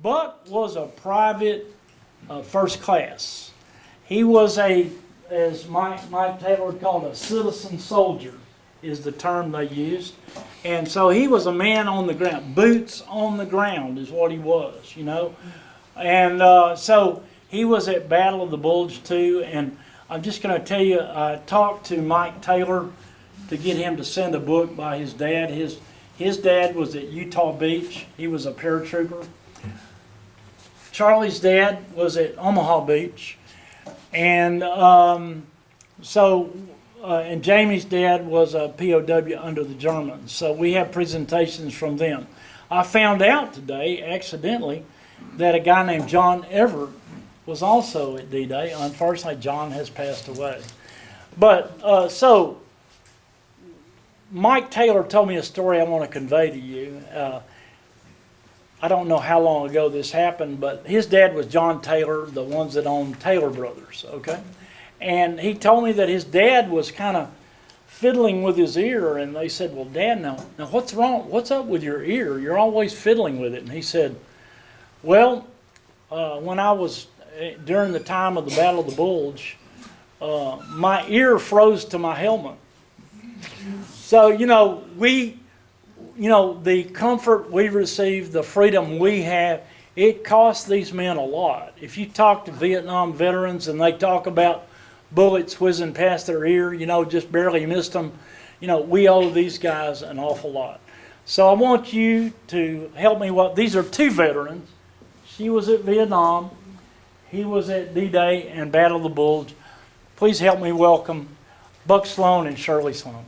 Buck was a private first class. He was as Mike Taylor would call it, a citizen soldier is the term they used. And so he was a man on the ground. Boots on the ground is what he was, you know. And so he was at Battle of the Bulge too. And I'm just going to tell you, I talked to Mike Taylor to get him to send a book by his dad. His dad was at Utah Beach. He was a paratrooper. Charlie's dad was at Omaha Beach. And and Jamie's dad was a POW under the Germans. So we have presentations from them. I found out today, accidentally, that a guy named John Everett was also at D-Day. Unfortunately, John has passed away. But so Mike Taylor told me a story I want to convey to you. I don't know how long ago this happened, but his dad was John Taylor, the ones that owned Taylor Brothers, okay? And he told me that his dad was kind of fiddling with his ear, and they said, well, Dad, now what's wrong? What's up with your ear? You're always fiddling with it. And he said, well, when I was, during the time of the Battle of the Bulge, my ear froze to my helmet. So, the comfort we receive, the freedom we have, it costs these men a lot. If you talk to Vietnam veterans and they talk about bullets whizzing past their ear, just barely missed them, we owe these guys an awful lot. So I want you to help me. These are two veterans. She was at Vietnam. He was at D-Day and Battle of the Bulge. Please help me welcome Buck Sloan and Shirley Sloan.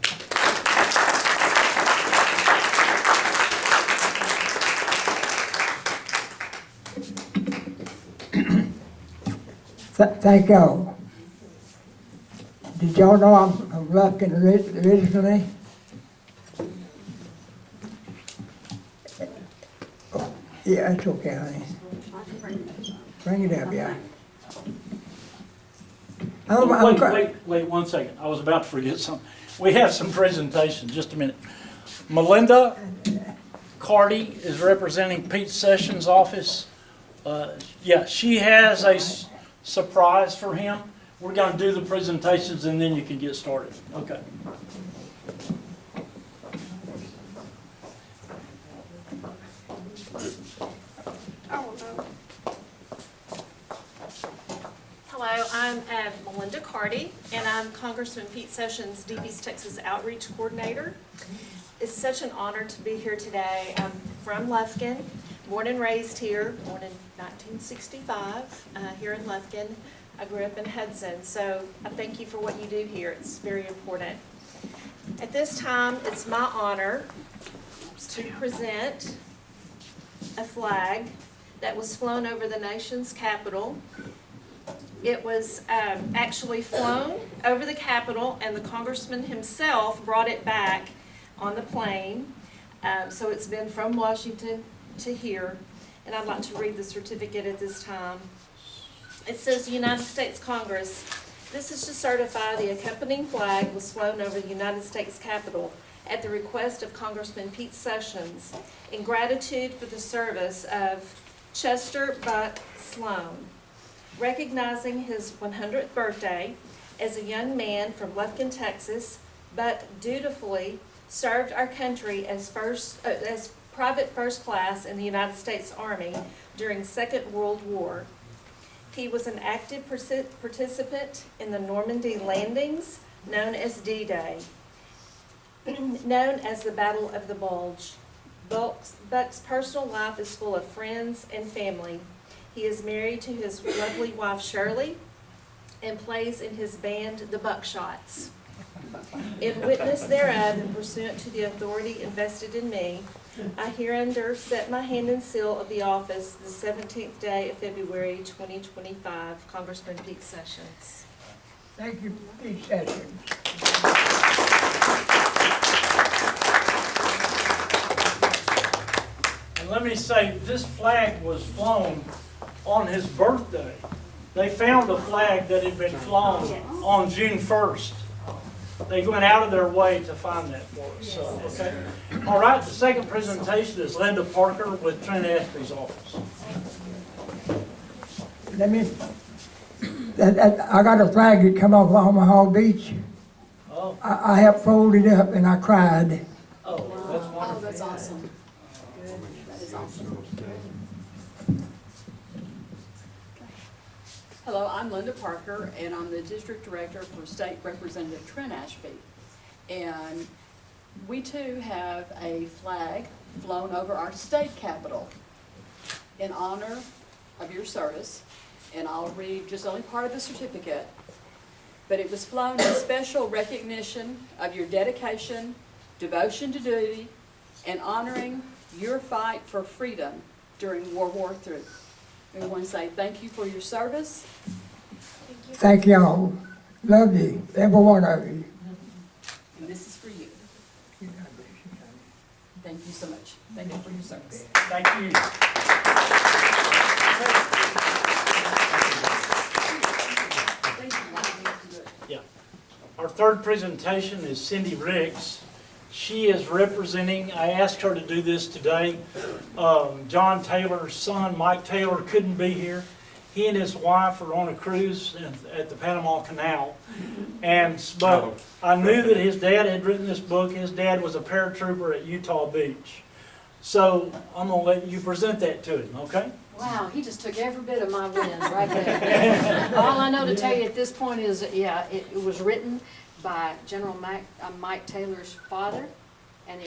Thank y'all. Did y'all know I'm from Lufkin originally? Yeah, it's okay, honey. Bring it up, yeah. Wait 1 second. I was about to forget something. We have some presentations. Just a minute. Melinda Carty is representing Pete Sessions' office. She has a surprise for him. We're going to do the presentations and then you can get started. Okay. Hello, I'm Melinda Carty, and I'm Congressman Pete Sessions' Deep East Texas Outreach Coordinator. It's such an honor to be here today. I'm from Lufkin, born and raised here, born in 1965, here in Lufkin. I grew up in Hudson, so I thank you for what you do here. It's very important. At this time, it's my honor to present a flag that was flown over the nation's capital. It was actually flown over the Capitol, and the congressman himself brought it back on the plane. So it's been from Washington to here, and I'd like to read the certificate at this time. It says, United States Congress, this is to certify the accompanying flag was flown over the United States Capitol at the request of Congressman Pete Sessions in gratitude for the service of Chester Buck Sloan. Recognizing his 100th birthday, as a young man from Lufkin, Texas, Buck dutifully served our country as private first class in the United States Army during Second World War. He was an active participant in the Normandy landings, known as D-Day, known as the Battle of the Bulge. Buck's personal life is full of friends and family. He is married to his lovely wife, Shirley, and plays in his band, the Buckshots. In witness thereof, and pursuant to the authority invested in me, I hereunder set my hand and seal of the office the 17th day of February 2025. Congressman Pete Sessions. Thank you, Pete Sessions. And let me say, this flag was flown on his birthday. They found a flag that had been flown on June 1st. They went out of their way to find that for us. So, okay. All right, the second presentation is Linda Parker with Trent Ashby's office. let me, I got a flag that come off Omaha Beach. Oh, I helped fold it up and I cried. oh, that's Oh, wonderful. that's awesome. Good, that is awesome. Hello, I'm Linda Parker, and I'm the District Director for State Representative Trent Ashby. And we too have a flag flown over our state capitol in honor of your service. And I'll read just only part of the certificate. But it was flown in special recognition of your dedication, devotion to duty, and honoring your fight for freedom during World War III. We want to say thank you for your service. Thank y'all. Love you, every one of you. And this is for you. Thank you so much. Thank you for your service. Thank you. Yeah. Our third presentation is Cindy Ricks. She is representing, I asked her to do this today. John Taylor's son, Mike Taylor, couldn't be here. He and his wife are on a cruise at the Panama Canal. But I knew that his dad had written this book. His dad was a paratrooper at Utah Beach. So I'm gonna let you present that to him, okay? Wow, he just took every bit of my wins right there. All I know to tell you at this point is, yeah, it was written by General Mike Taylor's father, and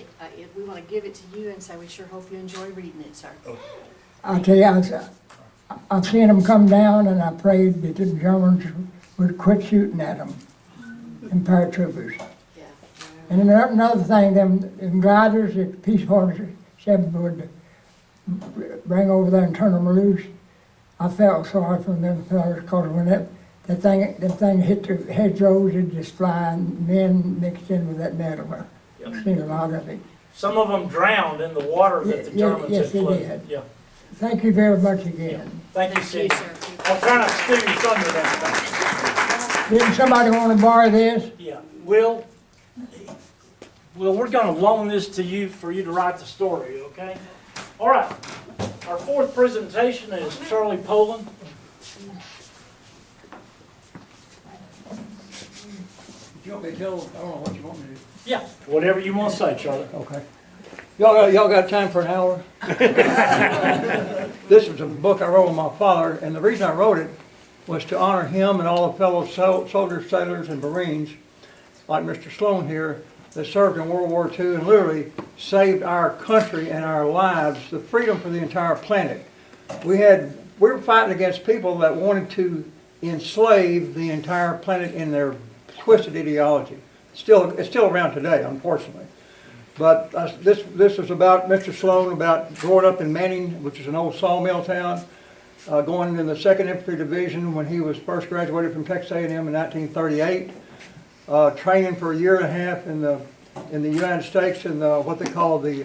we want to give it to you and say we sure hope you enjoy reading it, sir. I'll tell you, I've seen them come down and I prayed that the Germans would quit shooting at them, them paratroopers. Yeah. And another thing, them gliders that Peace Corps said would bring over there and turn them loose, I felt sorry for them fellas, because when them thing hit the hedgerows, it'd just fly, and men mixed in with that metal. I've seen a lot of it. Some of them drowned in the water that the Germans Yes, had they flooded. did. Yeah. Thank you very much again. Thank you, Thank you, Cindy. sir. I'll try not to steal your thunder down. Didn't somebody want to borrow this? Yeah, Will, we're gonna loan this to you for you to write the story, okay? All right, our fourth presentation is Charlie Poland. You want me to tell, I don't know what you want me to do. Yeah, whatever you want to say, Charlie. Okay. Y'all got time for an hour? This was a book I wrote with my father, and the reason I wrote it was to honor him and all the fellow soldiers, sailors, and Marines, like Mr. Sloan here, that served in World War II and literally saved our country and our lives, the freedom for the entire planet. We were fighting against people that wanted to enslave the entire planet in their twisted ideology. It's still around today, unfortunately. But this was about Mr. Sloan, about growing up in Manning, which is an old sawmill town, going in the 2nd Infantry Division when he was first graduated from Texas A&M in 1938, training for a year and a half in the United States in what they call the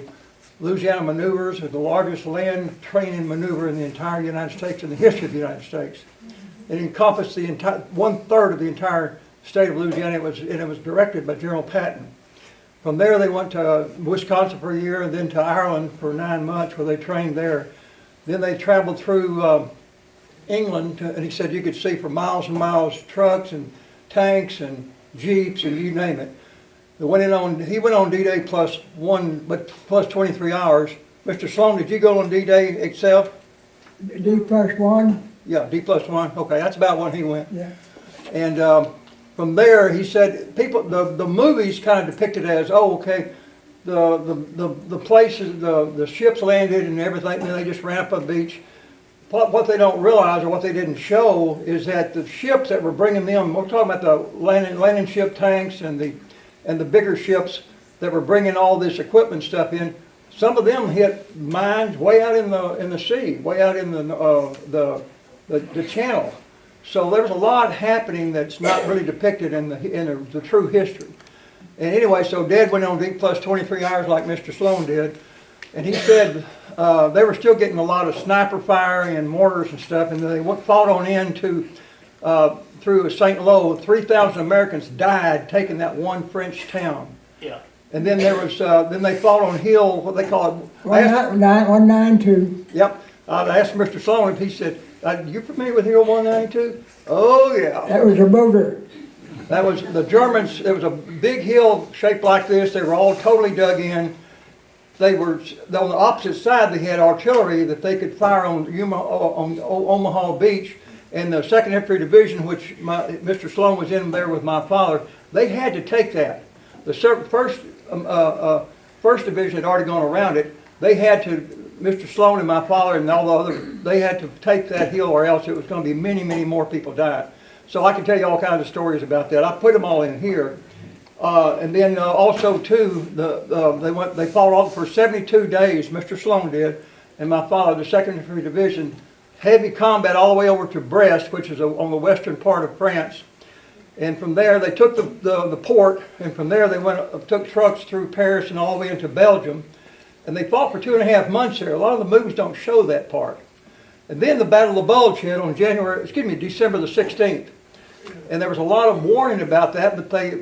Louisiana maneuvers, the largest land training maneuver in the entire United States, in the history of the United States. It encompassed the entire 1/3 of the entire state of Louisiana, and it was directed by General Patton. From there, they went to Wisconsin for a year, and then to Ireland for 9 months, where they trained there. Then they traveled through England, and he said you could see for miles and miles trucks and tanks and jeeps and you name it. He went on D-Day plus 23 hours. Mr. Sloan, did you go on D-Day itself? D+1? Yeah, D+1. Okay, that's about when he went. Yeah. And from there, he said, the movies kind of depicted as, oh, okay, the places, the ships landed and everything, and they just ran up a beach. What they don't realize, or what they didn't show, is that the ships that were bringing them, we're talking about the landing ship tanks and the bigger ships that were bringing all this equipment stuff in. Some of them hit mines way out in the sea, way out in the channel. So there's a lot happening that's not really depicted in the true history. And anyway, so Dad went on D+23 hours like Mr. Sloan did, and he said they were still getting a lot of sniper fire and mortars and stuff, and they fought on into through St. Lo. 3,000 Americans died taking that one French town. Yeah. And then there was then they fought on hill, what they call it. 192. Yep. I asked Mr. Sloan if he said, You familiar with Hill 192? Oh, yeah. That was a boulder. That was, the Germans, it was a big hill shaped like this. They were all totally dug in. They were, on the opposite side, they had artillery that they could fire on Omaha Beach. And the 2nd Infantry Division, which Mr. Sloan was in there with my father, they had to take that. The first Division had already gone around it. They had to, Mr. Sloan and my father and all the other, they had to take that hill or else it was going to be many, many more people died. So I can tell you all kinds of stories about that. I put them all in here. And then also too, they fought off for 72 days, Mr. Sloan did, and my father, the 2nd Infantry Division, heavy combat all the way over to Brest, which is on the western part of France. And from there, they took the port, and from there they took trucks through Paris and all the way into Belgium. And they fought for 2.5 months there. A lot of the movies don't show that part. And then the Battle of Bulge hit on December the 16th. And there was a lot of warning about that,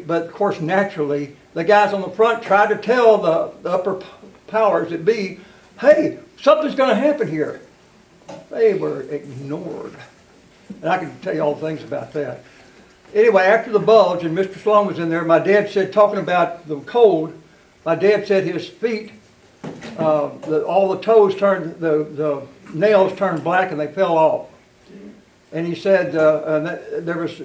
but of course, naturally, the guys on the front tried to tell the upper powers that be, hey, something's going to happen here. They were ignored. And I can tell you all the things about that. Anyway, after the Bulge, and Mr. Sloan was in there, my dad said, talking about the cold, my dad said his feet, all the toes turned, the nails turned black and they fell off. And he said, there was,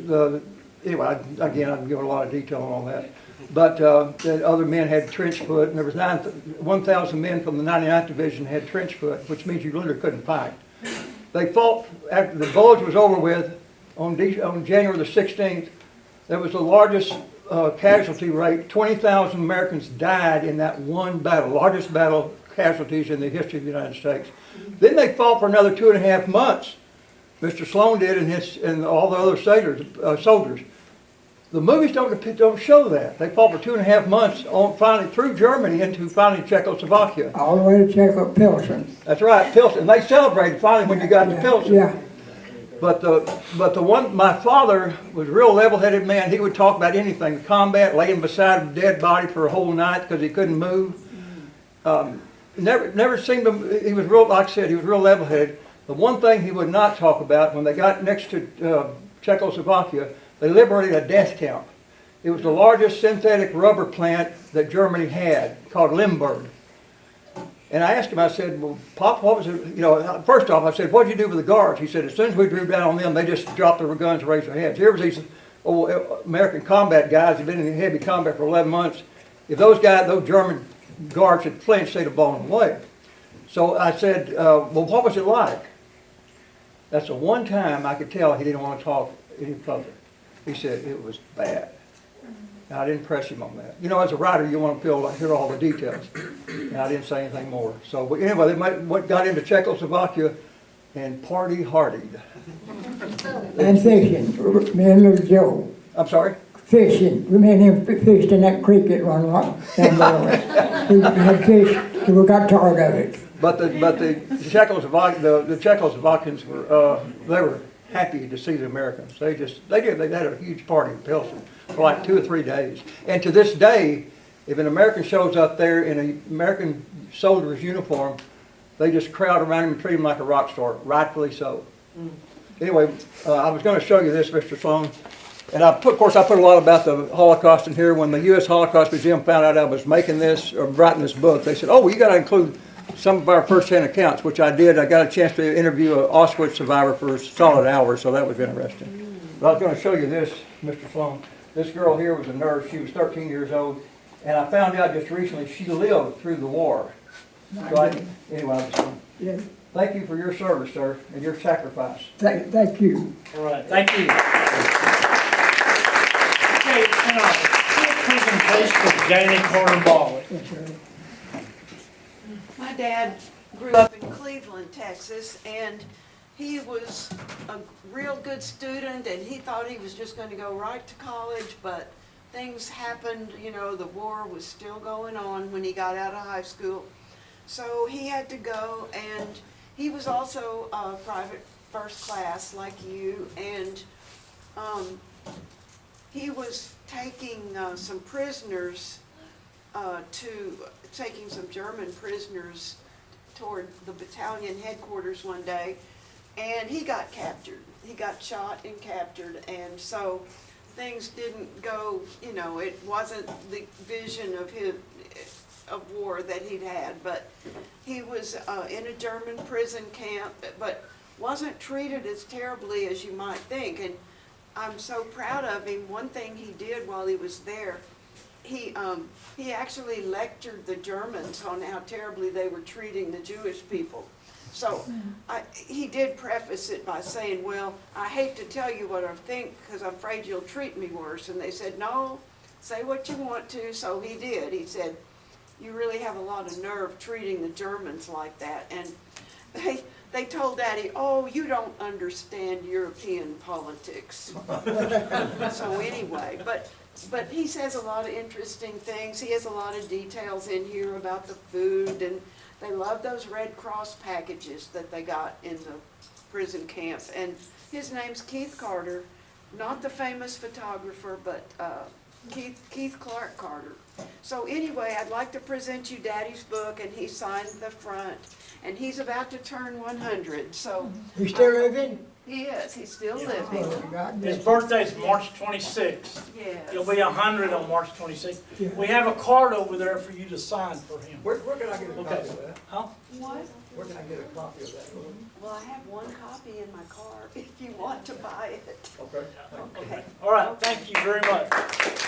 anyway, again, I can give a lot of detail on all that. But the other men had trench foot, and there was 1,000 men from the 99th Division had trench foot, which means you literally couldn't fight. They fought, after the Bulge was over with, on January the 16th, there was the largest casualty rate. 20,000 Americans died in that one battle, largest battle casualties in the history of the United States. Then they fought for another 2.5 months. Mr. Sloan did and all the other soldiers. The movies don't show that. They fought for 2.5 months finally through Germany into finally Czechoslovakia. All the way to Pilsen. That's right, Pilsen. And they celebrated finally when you got to Pilsen. Yeah. But the one, my father was a real level-headed man. He would talk about anything, combat, laying beside a dead body for a whole night because he couldn't move. Never seemed to, he was real, like I said, he was real level-headed. The one thing he would not talk about, when they got next to Czechoslovakia, they liberated a death camp. It was the largest synthetic rubber plant that Germany had, called Limburg. And I asked him, I said, well, Pop, what was it? You know, first off, I said, what did you do with the guards? He said, as soon as we drew down on them, they just dropped their guns and raised their hands. Here was these old American combat guys who'd been in heavy combat for 11 months. If those German guards had flinched, they'd have blown them away. So I said, well, what was it like? That's the one time I could tell he didn't want to talk any further. He said it was bad. And I didn't press him on that. You know, as a writer, you want to hear all the details. And I didn't say anything more. So anyway, they got into Czechoslovakia and party-hardied. And fishing. Me and little Joe. I'm sorry? Fishing. We made him fished in that creek that run down below. We had fish till we got tired of it. But the Czechoslovakians were happy to see the Americans. They had a huge party in Pilsen for like 2 or 3 days. And to this day, if an American shows up there in an American soldier's uniform, they just crowd around him and treat him like a rock star, rightfully so. Anyway, I was going to show you this, Mr. Sloan. And of course, I put a lot about the Holocaust in here. When the U.S. Holocaust Museum found out I was making this, or writing this book, they said, oh, well, you got to include some of our first-hand accounts, which I did. I got a chance to interview an Auschwitz survivor for a solid hour, so that was interesting. But I was going to show you this, Mr. Sloan. This girl here was a nurse. She was 13 years old, and I found out just recently she lived through the war. So anyway, Yeah. thank you for your service, sir, and your sacrifice. Thank you. All right, thank you. Okay, now, presentation of Janie Carter-Ball. Yes, sir. My dad grew up in Cleveland, Texas, and he was a real good student, and he thought he was just going to go right to college, but things happened. You know, the war was still going on when he got out of high school. So he had to go, and he was also a private first class like you, and he was taking some prisoners taking some German prisoners toward the battalion headquarters one day, and he got captured. He got shot and captured, and so things didn't go, you know, it wasn't the vision of war that he'd had, but he was in a German prison camp, but wasn't treated as terribly as you might think, and I'm so proud of him. One thing he did while he was there, he actually lectured the Germans on how terribly they were treating the Jewish people. So he did preface it by saying, well, I hate to tell you what I think because I'm afraid you'll treat me worse. And they said, no, say what you want to. So he did. He said, you really have a lot of nerve treating the Germans like that. And they told Daddy, oh, you don't understand European politics. So anyway, but he says a lot of interesting things. He has a lot of details in here about the food, and they love those Red Cross packages that they got in the prison camp. And his name's Keith Carter, not the famous photographer, but Keith Clark Carter. So anyway, I'd like to present you Daddy's book, and he signed the front, and he's about to turn 100, so. You still living? He is, he's still living. Oh, God His bless. birthday's March 26th. Yes. He'll be 100 on March 26th. Yeah. We have a card over there for you to sign for him. Where can I get a copy Okay. of that? Huh? What? Where can I get a copy of that? Well, I have one copy in my car if you want to buy it. Okay. Okay. All right, thank you very much.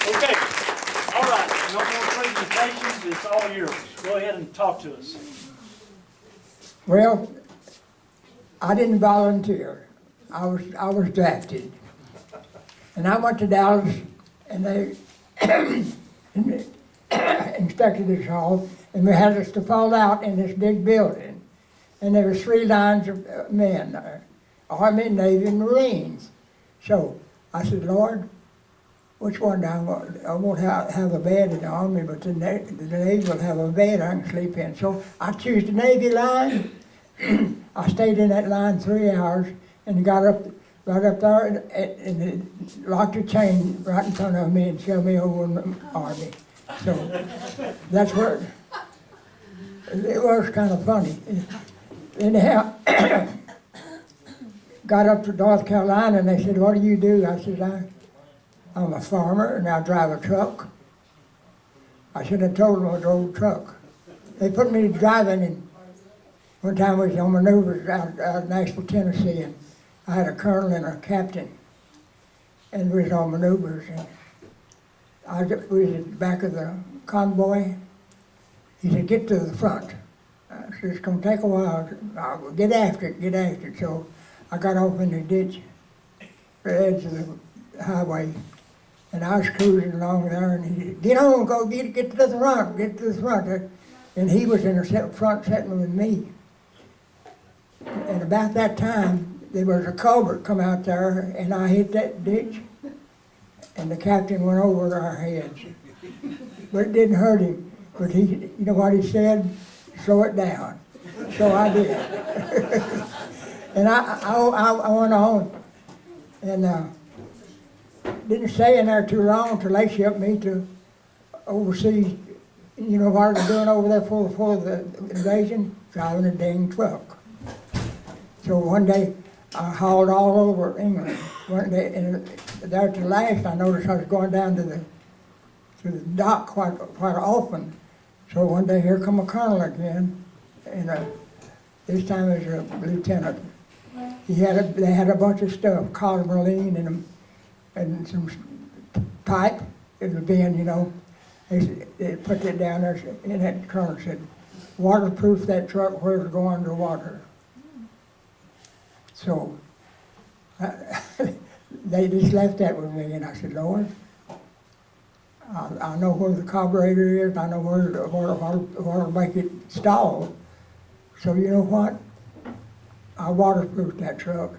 Okay, all right, no more presentations, it's all yours. Go ahead and talk to us. Well, I didn't volunteer. I was drafted. And I went to Dallas, and they inspected us all, and we had us to fall out in this big building. And there was 3 lines of men there, Army, Navy, and Marines. So I said, Lord, which one do I want? I won't have a bed in the Army, but the Navy will have a bed I can sleep in. So I choose the Navy line. I stayed in that line 3 hours and got up right up there and they locked a chain right in front of me and shoved me over in the Army. So that's where it was kind of funny. Anyhow, got up to North Carolina and they said, what do you do? I said, I'm a farmer and I drive a truck. I should have told them I drove a truck. They put me driving, and one time we was on maneuvers out of Nashville, Tennessee, and I had a colonel and a captain, and we was on maneuvers, and we was at the back of the convoy. He said, get to the front. I said, it's gonna take a while. I'll get after it. So I got off in the ditch, the edge of the highway, and I was cruising along there, and he said, get on, go get to the front, get to the front. And he was in the front sitting with me. And about that time, there was a culvert come out there, and I hit that ditch, and the captain went over our heads. But it didn't hurt him. But he, you know what he said? Slow it down. So I did. And I went on, and didn't stay in there too long till they shipped me to overseas. You know what I was doing over there for the invasion? Driving a dang truck. So one day, I hauled all over England. One day, and there to last, I noticed I was going down to the dock quite often. So one day, here come a colonel again, and this time it was a lieutenant. They had a bunch of stuff, cosmoline and some pipe. It was being, you know. They put that down there, and that colonel said, waterproof that truck where it's going underwater. So they just left that with me, and I said, Lord, I know where the carburetor is, I know where to make it stall. So you know what? I waterproofed that truck.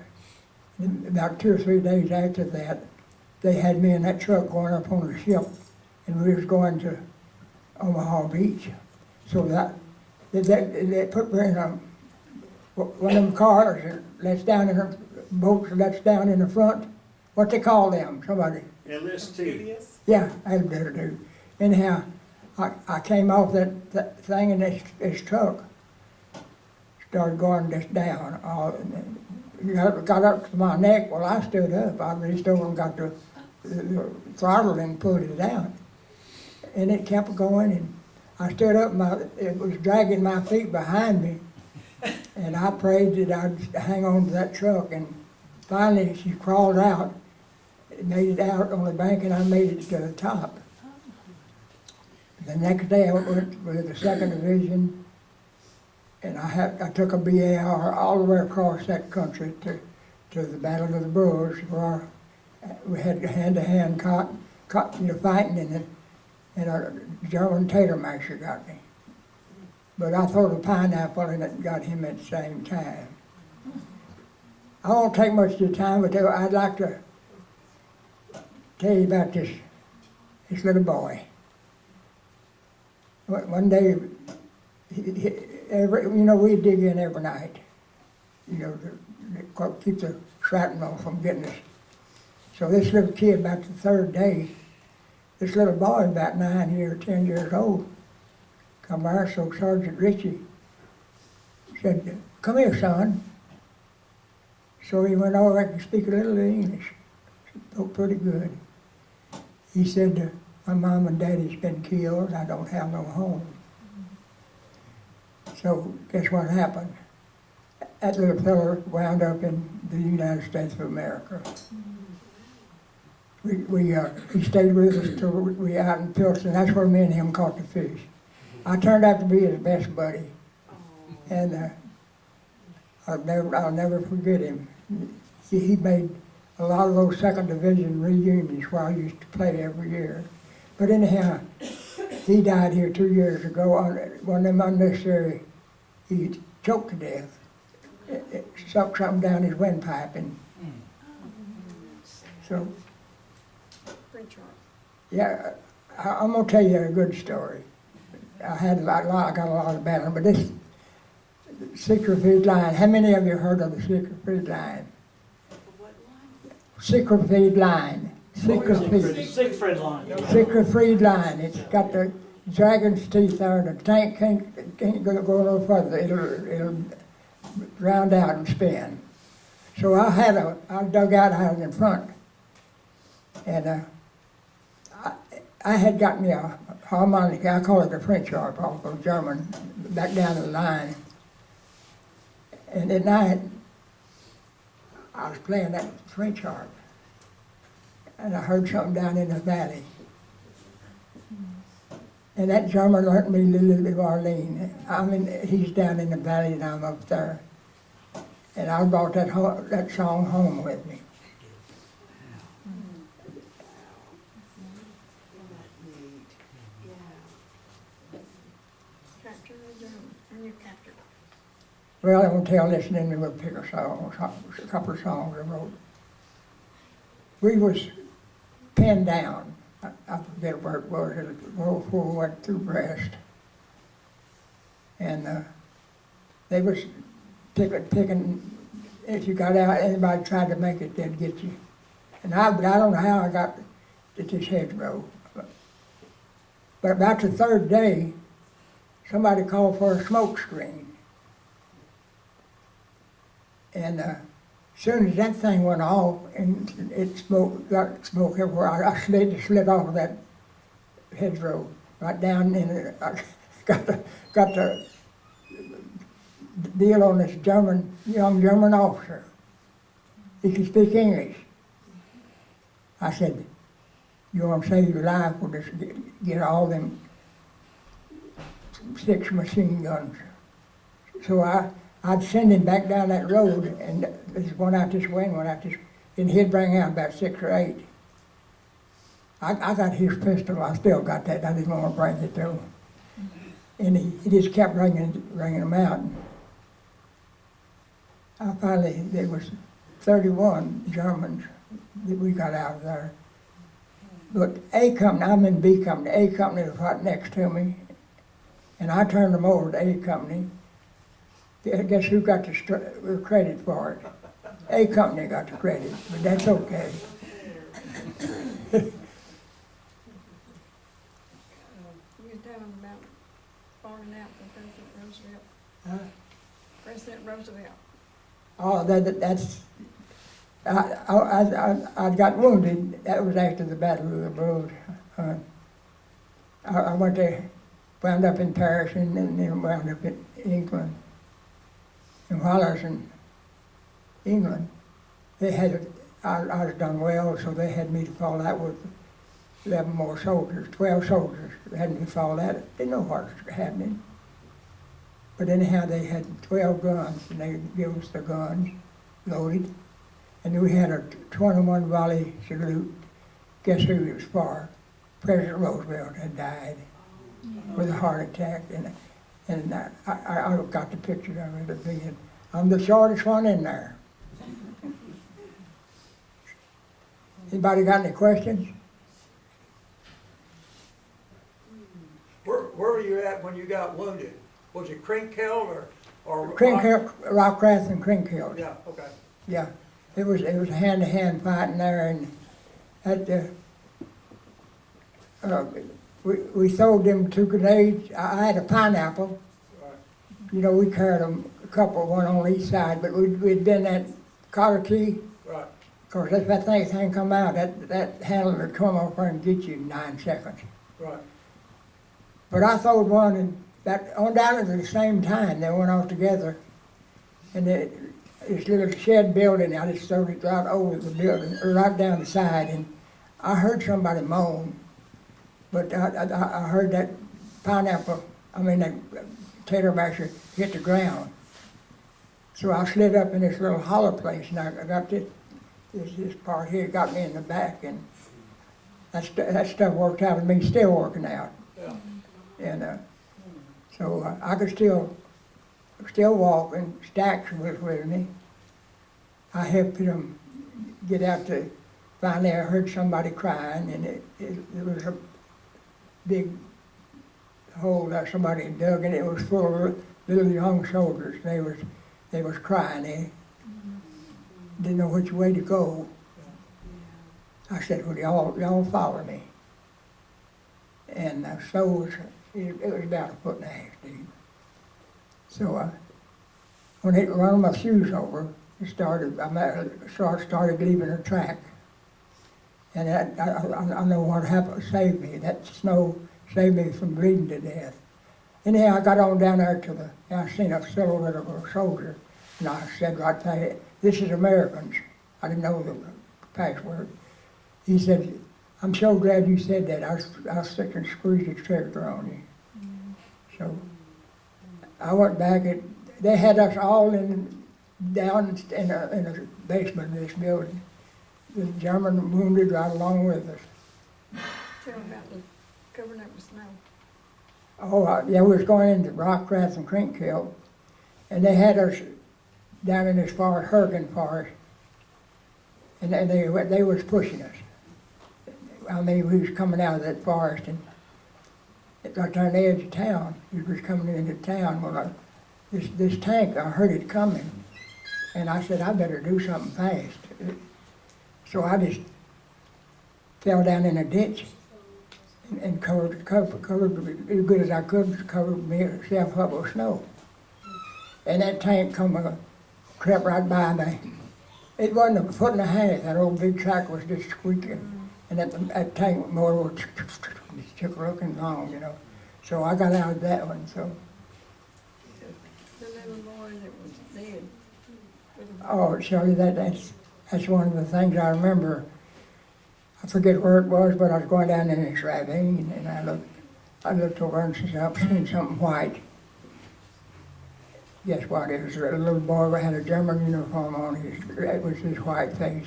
And about 2 or 3 days after that, they had me in that truck going up on the ship, and we was going to Omaha Beach. So they put me in one of them cars that lets down in the boats, lets down in the front. What they call them? Somebody. LST. Yeah, I better do. Anyhow, I came off that thing in this truck, started going just down. got up to my neck. Well, I stood up. I reached over and got the throttle and pulled it out. And it kept going, and I stood up, it was dragging my feet behind me. And I prayed that I'd hang on to that truck, and finally she crawled out, made it out on the bank, and I made it to the top. The next day I went with the 2nd Division, and I took a BAR all the way across that country to the Battle of the Bulge, where we had hand-to-hand fighting, and a German tater masher got me. But I threw a pineapple and it got him at the same time. I won't take much of your time, but I'd like to tell you about this little boy. One day, we dig in every night, to keep the shrapnel from getting us. So this little kid, about the 3rd day, this little boy, about 9 or 10 years old, come by, so Sergeant Ritchie said, "Come here, son." So he went over, I could speak a little English, spoke pretty good. He said, "My mom and daddy's been killed, I don't have no home." So guess what happened? That little fella wound up in the United States of America. He stayed with us till we out in Pilsen. That's where me and him caught the fish. I turned out to be his best buddy, and I'll never forget him. He made a lot of those 2nd Division reunions where I used to play every year. But anyhow, he died here 2 years ago on one of them unnecessary. He choked to death. It sucked something down his windpipe, and so. Yeah, I'm gonna tell you a good story. I got a lot of battle, but this Siegfried line. How many of you heard of the Siegfried line? What line? Siegfried line. Siegfried line. Siegfried line. It's got the dragon's teeth there. The tank can't go no further. It'll round out and spin. So I dug out in front, and I had got me a harmonica. I call it a French harp, also German, back down the line. And at night, I was playing that French harp, and I heard something down in the valley. And that German learned me Little Arlene. He's down in the valley and I'm up there. And I brought that song home with me. Well, I won't tell this, and then we'll pick a couple of songs I wrote. We was pinned down. I forget where it was. It was World War went through Brest. And they was picking, if you got out, anybody tried to make it, they'd get you. But I don't know how I got to this hedgerow. But about the 3rd day, somebody called for a smoke screen. And as soon as that thing went off and got smoke everywhere, I slid off of that hedgerow right down in it. I got the deal on this young German officer. He could speak English. I said, "You want to save your life, we'll just get all them 6 machine guns." So I'd send him back down that road, and there's one out this way and one out this way, and he'd bring out about 6 or 8. I got his pistol, I still got that, I didn't want to bring it to him. And he just kept bringing them out. Finally, there was 31 Germans that we got out of there. But A Company, I'm in B Company, A Company was right next to me, and I turned them over to A Company. Guess who got the credit for it? A Company got the credit, but that's okay. You can tell them about farming out from President Roosevelt. Huh? President Roosevelt. Oh, that's, I got wounded, that was after the Battle of the Bulge. I went to, wound up in Paris and then wound up in England. And while I was in England, they had, I was done well, so they had me to fall out with 11 more soldiers, 12 soldiers. They had me to fall out, didn't know what was happening. But anyhow, they had 12 guns, and they gave us the guns loaded. And we had a 21 volley salute. Guess who it was for? President Roosevelt had died with a heart attack. And I got the picture of it being, I'm the shortest one in there. Anybody got any questions? Where were you at when you got wounded? Was it Crinkhill or? Crinkhill, Rockcraft and Crinkhill. Yeah, okay. Yeah, it was a hand-to-hand fighting there, and at we sold them 2 grenades. I had a pineapple. Right. You know, we carried them a couple, one on each side, but we'd been at Cotter Key. Right. Cause if that thing come out, that handle would come off there and get you in 9 seconds. Right. But I throwed one and that on down at the same time, they went off together. And this little shed building, I just threw it right over the building, or right down the side, and I heard somebody moan. But I heard that pineapple, that tater masher hit the ground. So I slid up in this little hollow place, and I got this part here, got me in the back, and that stuff worked out, and me still working out. Yeah. And so I could still walk, and Stacks was with me. I helped them get out to, finally I heard somebody crying, and it was a big hole that somebody had dug, and it was full of little young soldiers. They was crying. They didn't know which way to go. I said, well, y'all follow me. And so it was about 1.5 foot deep. So when it run my shoes over, it started leaving a track. And I know what happened, saved me. That snow saved me from bleeding to death. Anyhow, I got on down there to I seen a silhouette of a soldier, and I said right there, this is Americans. I didn't know the password. He said, I'm so glad you said that. I was sick and squeezed the trigger on you. So I went back, they had us all down in a basement of this building. The German wounded right along with us. Tell them about the covering up with snow. Oh, yeah, we was going into Rockcraft and Crinkhill, and they had us down in this forest, Hurricane Forest, and they was pushing us. We was coming out of that forest, and it got on the edge of town. We was coming into town. Well, this tank, I heard it coming, and I said, I better do something fast. So I just fell down in a ditch and covered as good as I could, covered myself up with snow. And that tank crept right by me. It wasn't 1.5 foot. That old big track was just squeaking. And that tank motor was just looking long, you know. So I got out of that one, so. The little boy that was dead. Oh, Shirley, that's one of the things I remember. I forget where it was, but I was going down in this ravine, and I looked over and said, I've seen something white. Guess what? It was a little boy that had a German uniform on. It was his white face.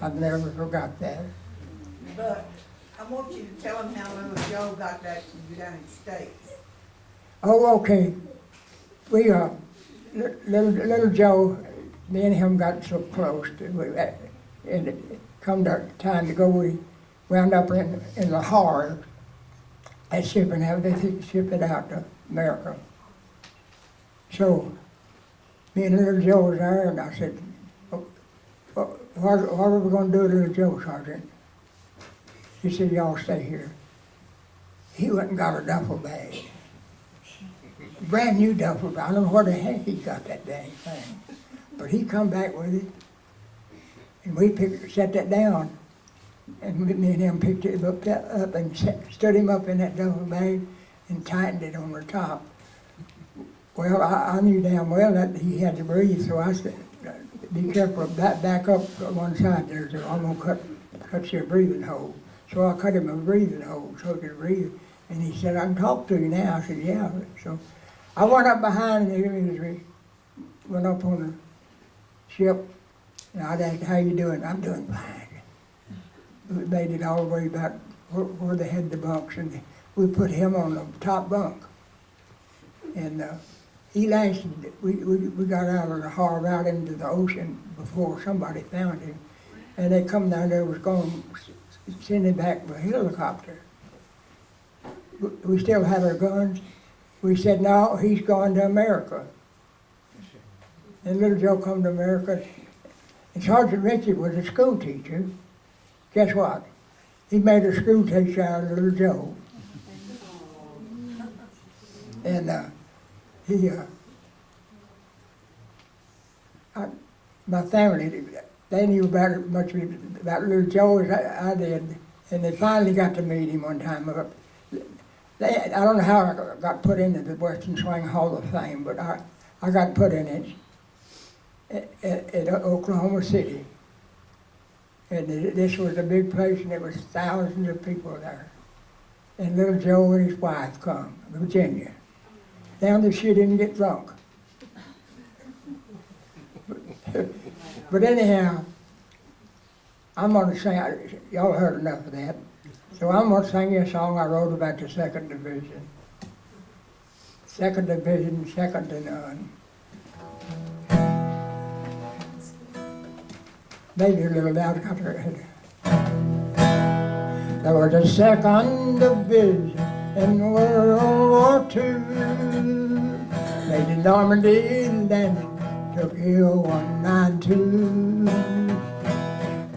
I've never forgot that. But I want you to tell them how little Joe got that from the United States. Oh, okay. We, little Joe, me and him got so close, and it come time to go, we wound up in Lahore at shipping out, they ship it out to America. So, me and little Joe was there, and I said, what are we going to do to little Joe, Sergeant? He said, y'all stay here. He went and got a duffel bag. brand new duffel bag. I don't know where the heck he got that dang thing. But he come back with it, and we set that down. And me and him picked it up and stood him up in that duffel bag and tightened it on the top. Well, I knew damn well that he had to breathe, so I said, be careful, back up one side there, so I'm gonna cut your breathing hole. So I cut him a breathing hole so he could breathe. And he said, I can talk to you now. I said, yeah. So I went up behind him as we went up on the ship. And I asked, how you doing? I'm doing fine. We made it all the way back where they had the bunks, and we put him on the top bunk. And he lasted, we got out of the harbor out into the ocean before somebody found him. And they come down there, was going to send him back with a helicopter. We still had our guns. We said, no, he's going to America. And little Joe come to America. And Sergeant Richard was a school teacher. Guess what? He made a school teacher out of little Joe. And my family, they knew about it much about little Joe as I did. And they finally got to meet him one time. I don't know how I got put into the Western Swing Hall of Fame, but I got put in it at Oklahoma City. And this was a big place, and there was thousands of people there. And little Joe and his wife come, Virginia. Down there, she didn't get drunk. But anyhow, I'm gonna sing, y'all heard enough of that. So I'm gonna sing you a song I wrote about the 2nd Division. 2nd Division, second to none. Maybe a little louder. There was a 2nd Division in World War II. Made in Normandy landing, took Hill 192.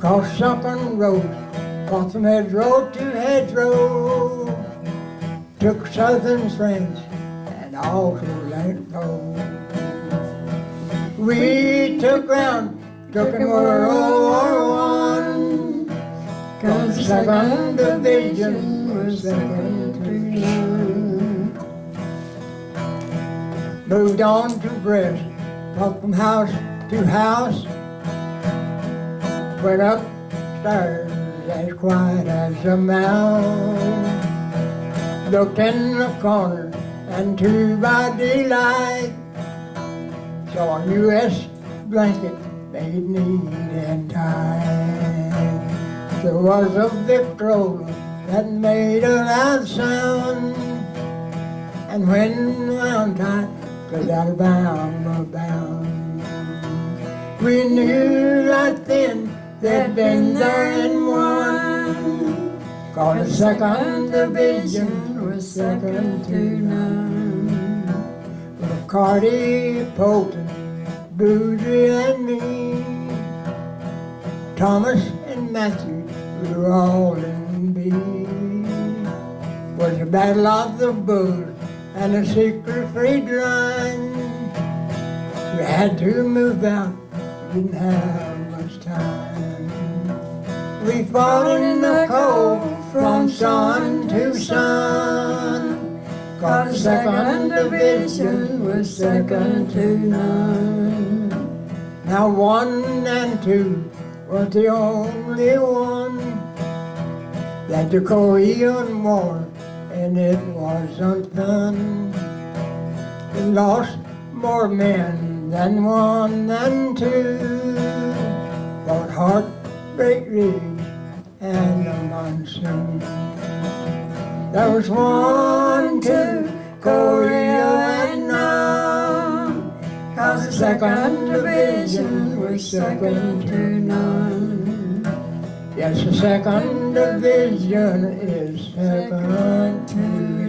Crossed sunken roads, crossed from hedgerow to hedgerow. Took southern France and also land low. We took ground, took in World War I, 'cause the 2nd Division was second to none. Moved on to Brest, walked from house to house, went upstairs as quiet as a mouse. Looked in the corner, and to my delight, saw a U.S. blanket made neat and tight. There was a Victrola that made a loud sound, and when wound tight, 'cause Alabama bound. We knew right then they'd been there and won, 'cause the 2nd Division was second to none. With Carty, Polton, Boozy and me, Thomas and Matthew, we were all in B. Was the Battle of the Bulge and a secret freed line. We had to move out, didn't have much time. We fought in the cold from sun to sun, 'cause the 2nd Division was second to none. Now 1 and 2 was the only one that the Korean War, and it wasn't fun. We lost more men than 1 and 2, fought Heartbreak Ridge and the Monsoon. There was 1, 2, Korea and Nam, 'cause the 2nd Division was second to none. Yes, the 2nd Division is second to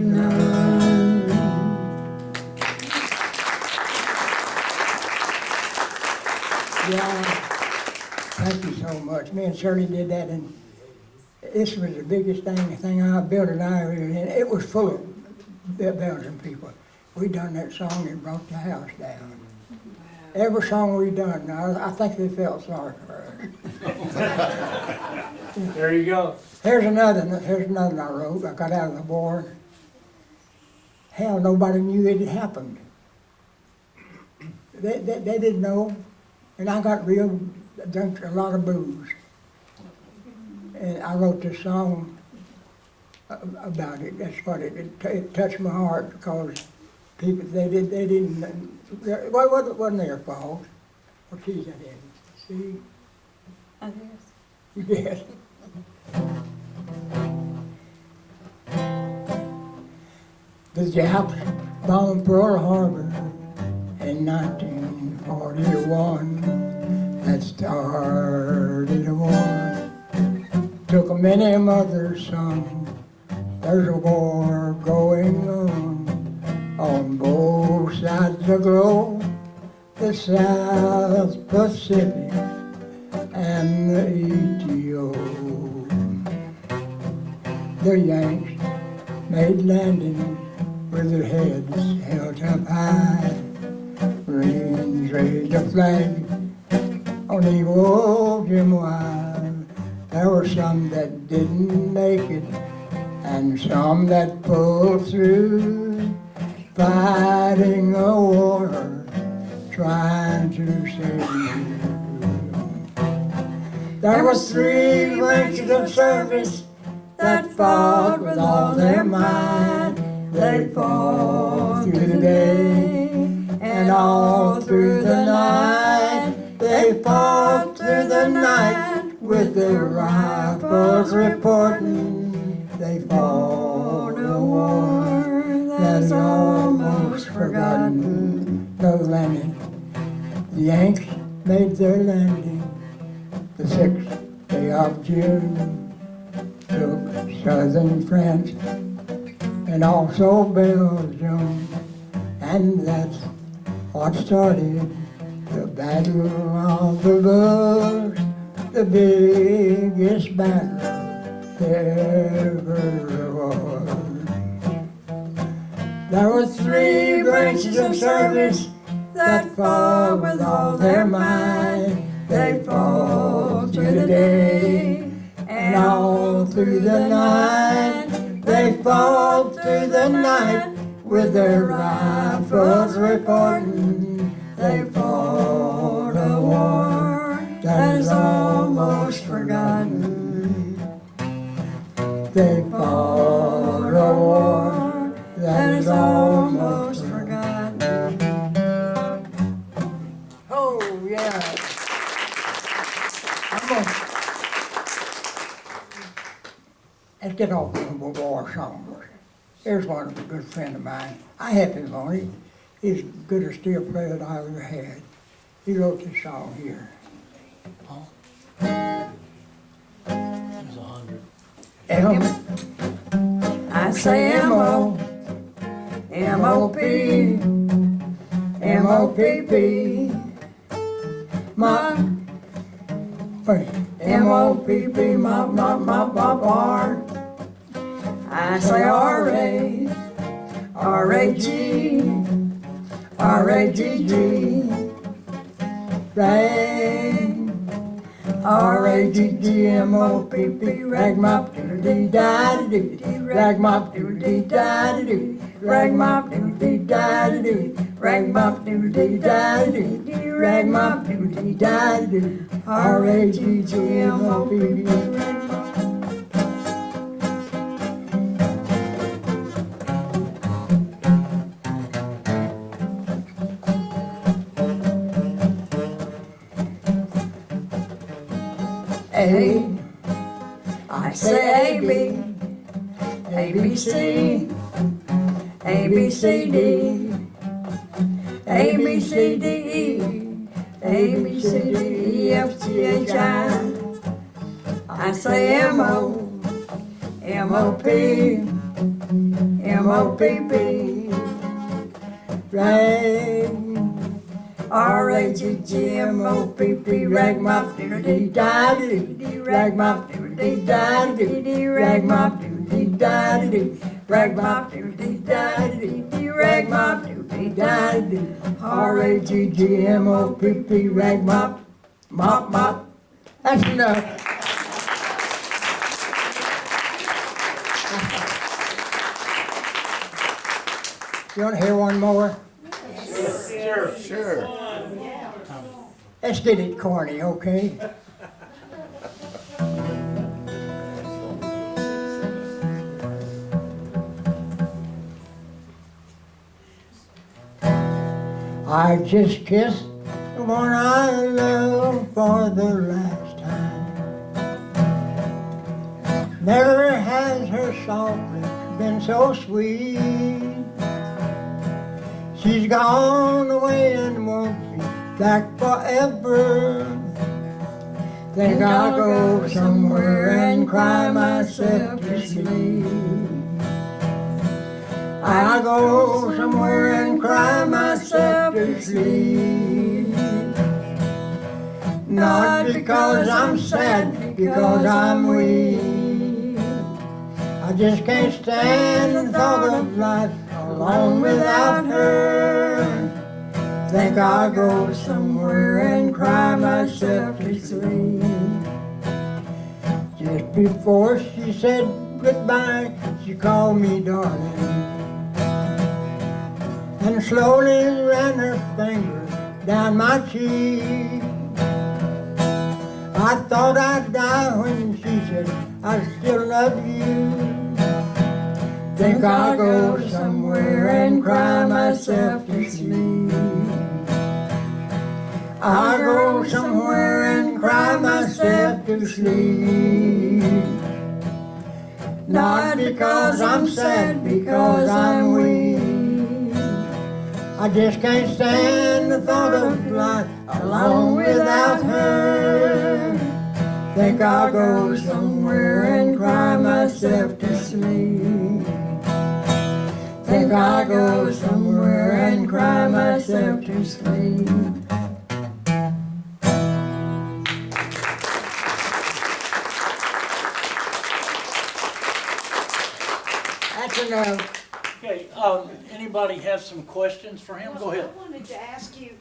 none. Yeah, thank you so much. Me and Shirley did that, and this was the biggest thing I built in Iowa, and it was full of Belgian people. we done that song and brought the house down. Every song we done, I think they felt sorry for us. There you go. Here's another one I wrote, I got out of the war. Hell, nobody knew it had happened. They didn't know, and I got drank a lot of booze. And I wrote this song about it. That's what it touched my heart because people, they didn't, well, it wasn't their fault. What key is that in? See? I guess. Yes. The Japs bombed Pearl Harbor in 1941. That started a war. Took many mother's son. There's a war going on both sides of the globe. The South Pacific and the ETO. The Yanks made landings with their heads held up high. Marines raised a flag on the old WWII. There were some that didn't make it and some that pulled through, fighting a war, trying to save you. There were 3 branches of service that fought with all their might. They fought through the day and all through the night. They fought through the night with their rifles reporting. They fought a war that is almost forgotten. The landing, the Yanks made their landing the 6th day of June. Took southern France and also Belgium, and that's what started the Battle of the Bulge, the biggest battle there ever was. There were 3 branches of service that fought with all their might. They fought through the day and all through the night. They fought through the night with their rifles reporting. They fought a war that is almost forgotten. They fought a war that is almost forgotten. Oh, yeah. Let's get off the war songs. Here's one of a good friend of mine. I have him on it. He's as good a steel player that I ever had. He wrote this song here. There's 100. M. I say M-O, M-O-P, M-O-P-P. My, M-O-P-P, R. I say R-A, R-A-G, R-A-G-G. Rag, R-A-G-G-M-O-P-P, ragmop, doodle-dee-da-da-doo, ragmop, doodle-dee-da-da-doo, ragmop, doodle-dee-da-da-doo, ragmop, doodle-dee-da-da-doo, ragmop, doodle-dee-da-da-doo, R-A-G-G-M-O-P-P. A, I say A-B, A-B-C, A-B-C-D, A-B-C-D-E, A-B-C-D-E-F-G-H-I. I say M-O, M-O-P, M-O-P-P, Rag, R-A-G-G-M-O-P-P, ragmop, doodle-dee-da-da-doo, ragmop, doodle-dee-da-da-doo, ragmop, doodle-dee-da-da-doo, Rag mop, doo-dee-da-dee-dee, rag mop, doo-dee-da-dee-dee. R-A-G-G-M-O-P-P, rag mop, mop, mop. That's enough. You want to hear one more? Sure. Let's get it corny, okay? I just kissed the one I love for the last time. Never has her soft lips been so sweet. She's gone away and won't be back forever. Think I'll go somewhere and cry myself to sleep. I'll go somewhere and cry myself to sleep. Not because I'm sad, because I'm weak. I just can't stand the thought of life alone without her. Think I'll go somewhere and cry myself to sleep. Just before she said goodbye, she called me darling, and slowly ran her fingers down my cheek. I thought I'd die when she said, I still love you. Think I'll go somewhere and cry myself to sleep. I'll go somewhere and cry myself to sleep. Not because I'm sad, because I'm weak. I just can't stand the thought of life alone without her. Think I'll go somewhere and cry myself to sleep. Think I'll go somewhere and cry myself to sleep. That's enough. Okay, anybody have some questions for him? Go ahead. I wanted to ask you,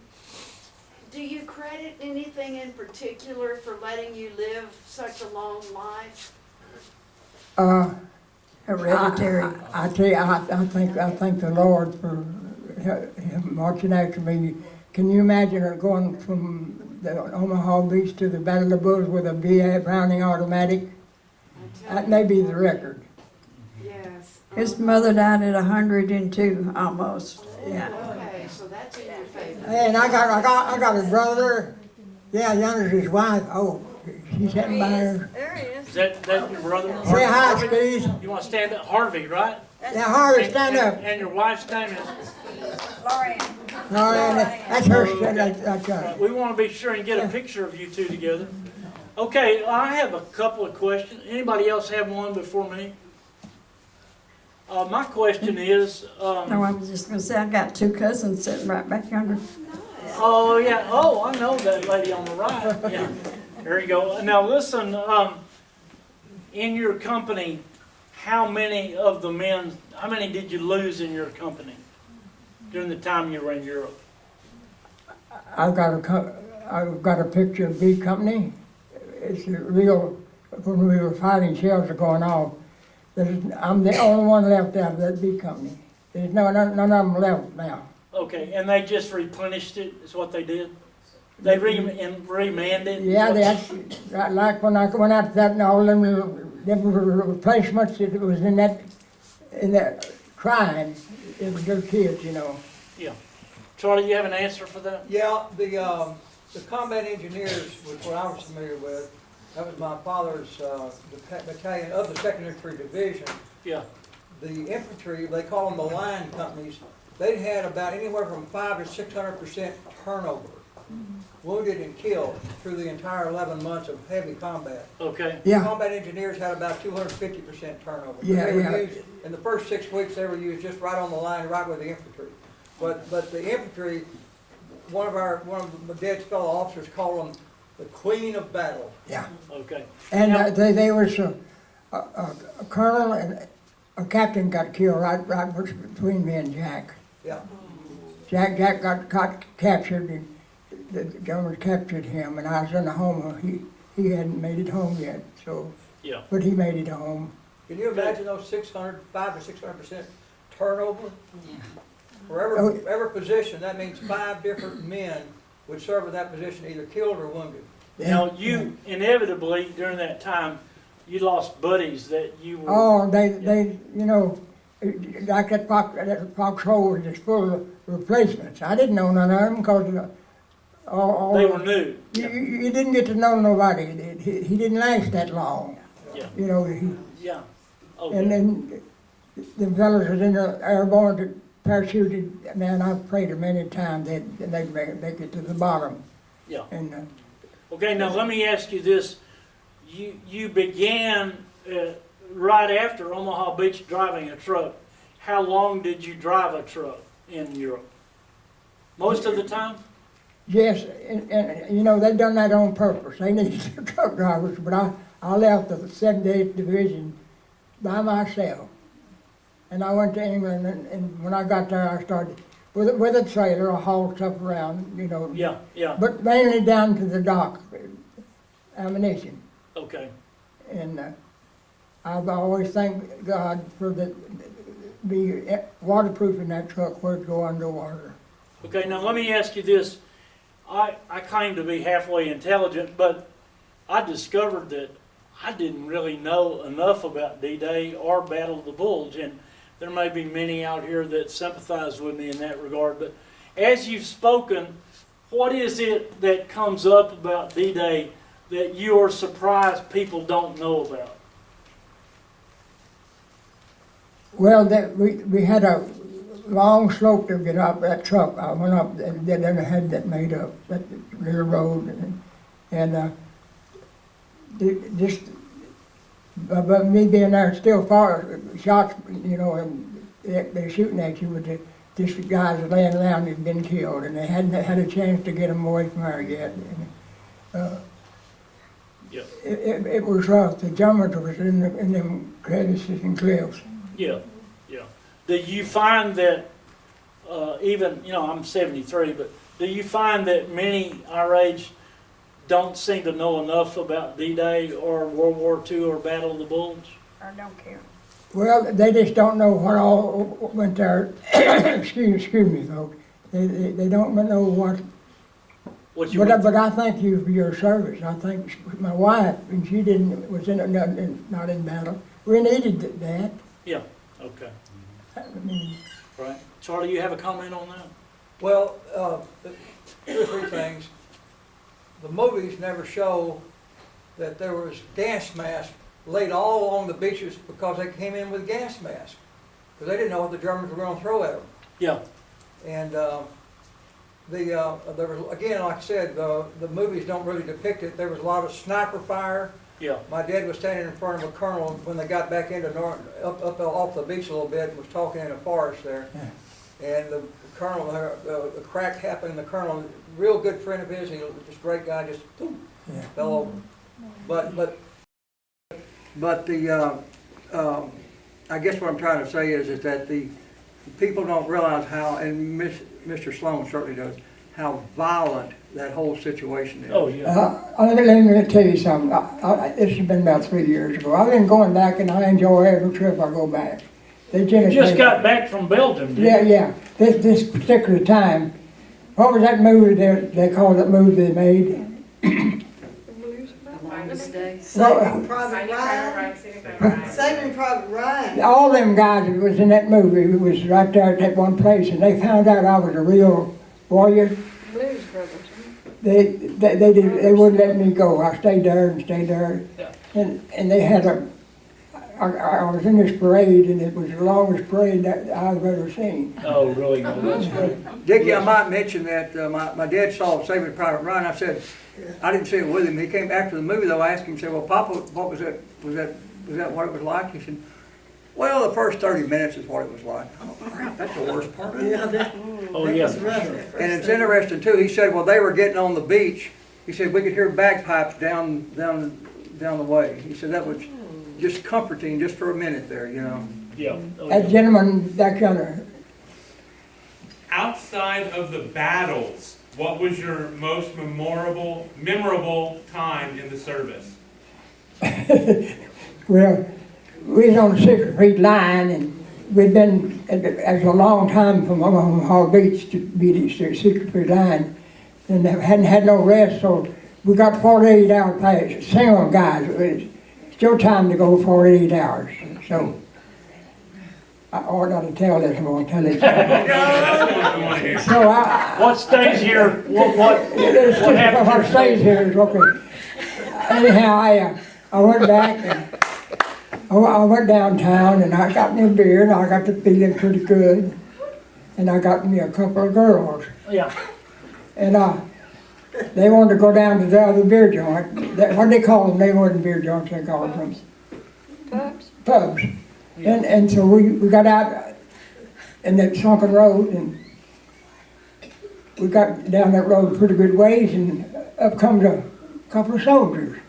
do you credit anything in particular for letting you live such a long life? Hereditary. I tell you, I thank the Lord for him watching after me. Can you imagine her going from the Omaha Beach to the Battle of Bulge with a B.A. Browning automatic? That may be the record. Yes. His mother died at 102 almost, yeah. Okay, so that's in your favor. And I got a brother. Yeah, younger than his wife. Oh, she's sitting by her. There he is. Is that your brother? Say hi, Harvey? Steve. You want to stand up? Harvey, right? Now, Harvey, stand up. And your wife's name is? Lorianne. No, that's her. That's her. We want to be sure and get a picture of you two together. Okay, I have a couple of questions. Anybody else have one before me? My question is, No, I was just gonna say, I got two cousins sitting right back yonder. oh yeah, oh, I know that lady on the right. Yeah, there you go. Now listen, in your company, how many did you lose in your company during the time you were in Europe? I've got a picture of B Company. It's a real, when we were fighting, shells are going off. I'm the only one left out of that B Company. There's none of them left now. Okay, and they just replenished it, is what they did? They remanded? Yeah, that's right, like when I went out to that and all them replacements that was in that crying, it was their kids, you know. Yeah. Charlie, you have an answer for that? Yeah, the combat engineers was what I was familiar with. That was my father's battalion of the 2nd Infantry Division. Yeah. The infantry, they call them the line companies, they had about anywhere from 500 to 600% turnover, wounded and killed through the entire 11 months of heavy combat. Okay. Yeah. Combat engineers had about 250% turnover. Yeah, They were yeah. used, in the first 6 weeks, they were used just right on the line, right with the infantry. But the infantry, one of my dad's fellow officers called them the Queen of Battle. Yeah. Okay. And Now- they was a colonel and a captain got killed right between me and Jack. Yeah. Jack got captured, and the Germans captured him, and I was in the home. He hadn't made it home yet, so, Yeah. but he made it home. Can you imagine those 5 to 600% turnover? For Oh. every position, that means 5 different men would serve in that position, either killed or wounded. Now, you inevitably, during that time, you lost buddies that you were. Oh, they, you know, like that foxhole was just full of replacements. I didn't know none of them because all. They were new. You didn't get to know nobody. He didn't last that long. Yeah. You know, Yeah. and Okay. then the fellows was in the airborne that parachuted. Man, I've prayed many times that they'd make it to the bottom. Yeah. And Okay, now let me ask you this. You began right after Omaha Beach driving a truck. How long did you drive a truck in Europe? Most of the time? yes, and you know, they done that on purpose. They needed truck drivers, but I left the 78th Division by myself. And I went to England, and when I got there, I started with a trailer. I hauled stuff around, you know. Yeah, yeah. But mainly down to the dock, ammunition. Okay. And I've always thanked God for be waterproof in that truck where it go underwater. Okay, now let me ask you this. I claim to be halfway intelligent, but I discovered that I didn't really know enough about D-Day or Battle of the Bulge, and there may be many out here that sympathize with me in that regard. But as you've spoken, what is it that comes up about D-Day that you are surprised people don't know about? Well, we had a long slope to get up that truck. I went up and then I had that made up, that little road, and just but me being there still far shots, you know, and they're shooting at you with just guys laying around who'd been killed, and they hadn't had a chance to get them away from there yet. And, Yeah. it was rough. The Germans was in them crevices and cliffs. Yeah, yeah. Do you find that even, you know, I'm 73, but do you find that many our age don't seem to know enough about D-Day or World War II or Battle of the Bulge? I don't care. Well, they just don't know what all went there. excuse me, folks. They don't know what. What you went But I thank you for your service. I think my wife, and she was not in battle. We needed that. Yeah, okay, I mean, right. Charlie, you have a comment on that? Well, 2 or 3 things. The movies never show that there was gas masks laid all along the beaches because they came in with gas masks. Because they didn't know what the Germans were going to throw at them. Yeah, And there was, again, like I said, the movies don't really depict it. There was a lot of sniper fire. yeah, My dad was standing in front of a colonel when they got back into up off the beach a little bit and was talking in a forest there. And the colonel, the crack happened, and the colonel, real good friend of his, he was just a great guy, just boom, yeah. fell over. But the, I guess what I'm trying to say is that the people don't realize how, and Mr. Sloan certainly does, how violent that whole situation is. oh, yeah. Let me tell you something. This has been about 3 years ago. I've been going back, and I enjoy every trip I go back. They You just got back from Belgium, didn't you? Yeah. This particular time, what was that movie they called that movie they made? Longest day. Saving Private Ryan. Saving Private Ryan. All them guys that was in that movie was right there at that one place, and they found out I was a real warrior. Blues Brothers. They wouldn't let me go. I stayed there and stayed there, Yeah. and they had I was in this parade, and it was the longest parade that I've ever seen. Oh, really? No, that's great. Dickie, I might mention that my dad saw Saving Private Ryan. I said, I didn't see it with him. He came after the movie though. I asked him, said, "Well, Papa, what was that? Was that what it was like?" He said, "Well, the first 30 minutes is what it was like." Oh, crap, that's the worst part. Oh, yeah, for sure. And it's interesting too. He said, "Well, they were getting on the beach." He said, "We could hear bagpipes down the way." He said that was just comforting, just for a minute there, you know. Yeah. Oh, That yeah. gentleman, that kind of, Outside of the battles, what was your most memorable time in the service? well, we was on the 6th Street line, and we'd been, it was a long time from Omaha Beach to be the 6th Street line, and hadn't had no rest, so we got 48 hour pass. Single guys, it's your time to go 48 hours. So I ought not to tell this, I'm gonna tell it. That's what I want to hear. So What stays here, it's what just happened what here stays here is okay. Anyhow, I went back and I went downtown and I got me a beer and I got to feeling pretty good. And I got me a couple of girls. Yeah, And they wanted to go down to the other beer joint. What they call them, they wasn't beer joints, they called them Pubs? pubs. And so we got out in that sunken road and we got down that road pretty good ways and up comes a couple of soldiers.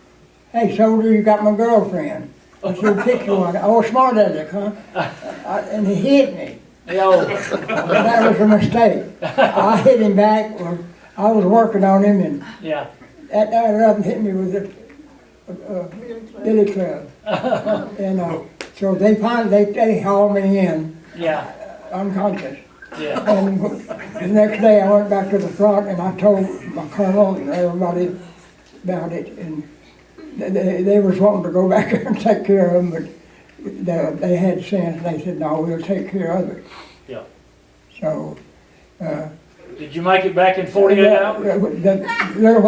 Hey, soldier, you got my girlfriend. I said, pick you one. Oh, smart aleck, huh? And he hit me. yo, That was a mistake. I hit him back. Well, I was working on him and yeah, that up hit me with a billy club. And so they hauled me in yeah, unconscious. yeah, And the next day I went back to the front and I told my colonel and everybody about it. And they was wanting to go back there and take care of them, but they had sense. They said, no, we'll take care of it. yeah. So, Did you make it back in 48 hours? the little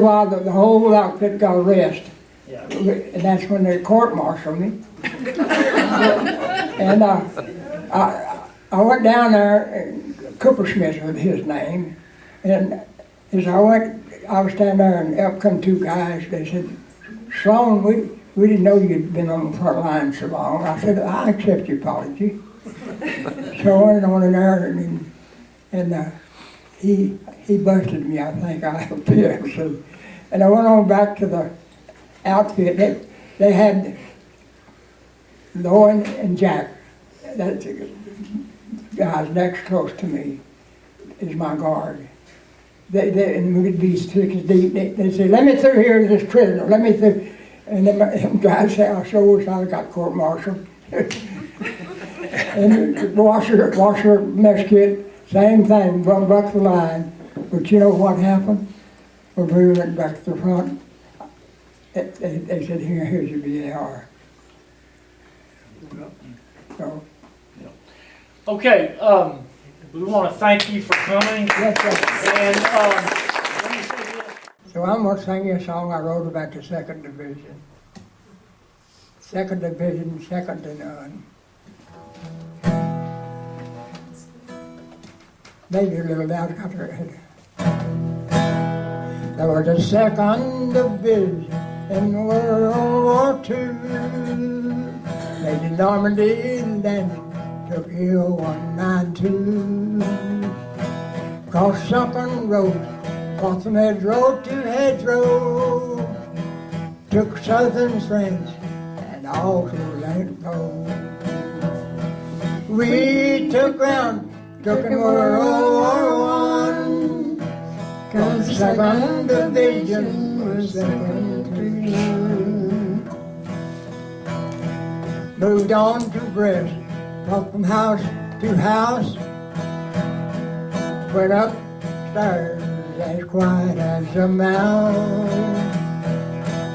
while, the whole outfit got a rest. Yeah, And that's when they court-martialed me. And I went down there, and Cooper Smith was his name, and as I was standing there and up come two guys, they said, Sloan, we didn't know you'd been on the front line so long. I said, I accept your apology. So I went on in there and he busted me, I think, I helped him. So, and I went on back to the outfit. They had Lauren and Jack, that's the guys next close to me, is my guard. And we'd be thick as deep. They say, let me through here to this prisoner, let me through. And then my guys say, I sure wish I'd got court-martialed. And washer mess kit, same thing, run back the line. But you know what happened? When we went back to the front, they said, here's your BAR. So, okay, we want to thank you for coming, yes, sir. and, let me say this. So I'm gonna sing you a song I wrote about the 2nd Division. 2nd Division, second to none. Maybe a little loud, got her head. There was a 2nd Division in World War II. They did Normandy and then took Hill 192. Crossed sunken roads, fought from hedgerow to hedgerow. Took southern friends and also let go. We took ground, took in World War I, 'cause the 2nd Division was second to none. Moved on to Brest, walked from house to house, went upstairs as quiet as a mouse.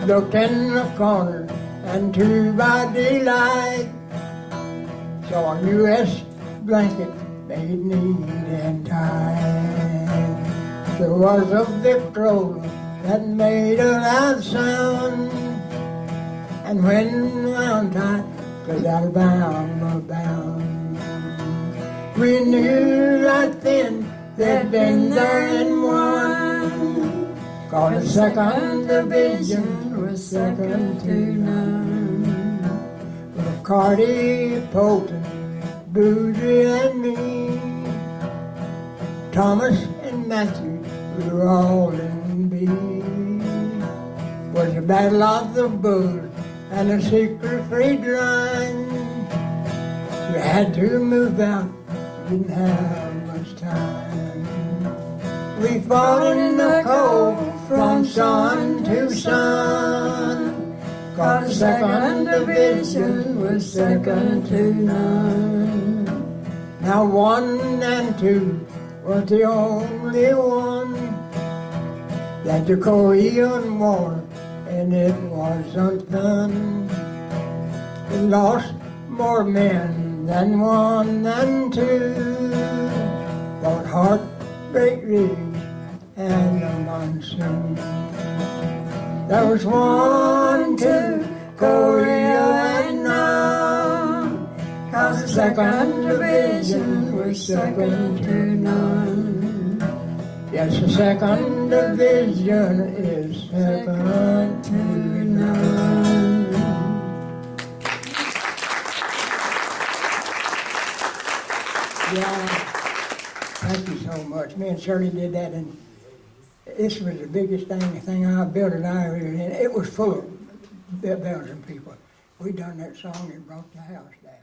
Looked in the corner and to my delight saw a U.S. blanket made neat and tight. There was a Victrola that made a loud sound, and when wound tight, 'cause Alabama bound. We knew right then they'd been there and won, 'cause the 2nd Division was second to none. With Carty, Polton, Bougie and me, Thomas and Matthew, we were all in B. Was the Battle of the Bulge and the secret freed line, We had to move out, didn't have much time. We fought in the cold from sun to sun. Cause the second division was second to none. Now 1 and 2 was the only one that the Korean War, and it wasn't fun. We lost more men than 1 and 2, fought Heartbreak Ridge and the Monsoon. There was 1, 2, Korea and Nam, cause the second division was second to none. Yes, the second division is second to none. Yeah, thank you so much. Me and Shirley did that, and this was the biggest thing I built in Iowa, and it was full of Belgian people. We done that song and brought the house down.